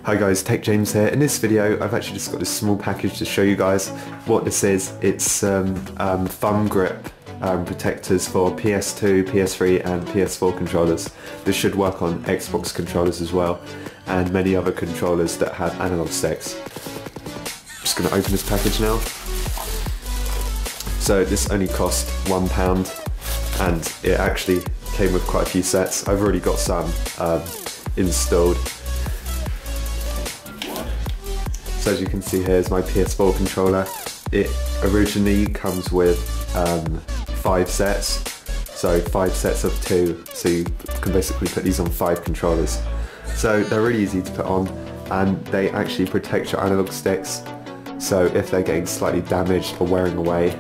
Hi guys, Tech James here. In this video I've actually just got this small package to show you guys what this is. It's thumb grip protectors for PS2, PS3 and PS4 controllers. This should work on Xbox controllers as well and many other controllers that have analog sticks. I'm just going to open this package now. So this only cost £1 and it actually came with quite a few sets. I've already got some installed. So as you can see, here's my PS4 controller. It originally comes with 5 sets, so 5 sets of 2, so you can basically put these on 5 controllers. So they're really easy to put on and they actually protect your analog sticks, so if they're getting slightly damaged or wearing away,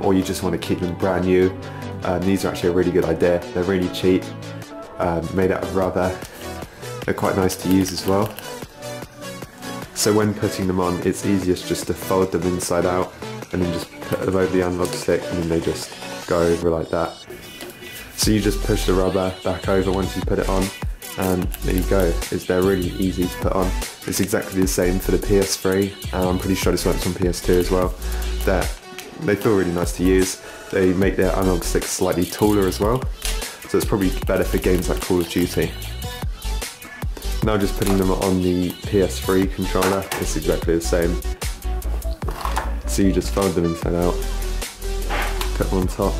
or you just want to keep them brand new, these are actually a really good idea. They're really cheap, made out of rubber. They're quite nice to use as well. So when putting them on, it's easiest just to fold them inside out and then just put them over the analog stick and then they just go over like that. So you just push the rubber back over once you put it on and there you go. They're really easy to put on. It's exactly the same for the PS3 and I'm pretty sure this works on PS2 as well. They feel really nice to use. They make their analog sticks slightly taller as well, so it's probably better for games like Call of Duty. Now just putting them on the PS3 controller, it's exactly the same. So you just fold them inside out, put them on top,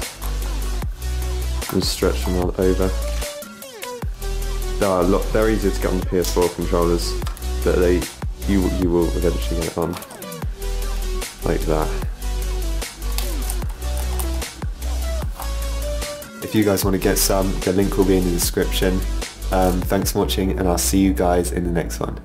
and stretch them all over. They're easier to get on the PS4 controllers, but you will eventually get it on, like that. If you guys want to get some, the link will be in the description. Thanks for watching and I'll see you guys in the next one.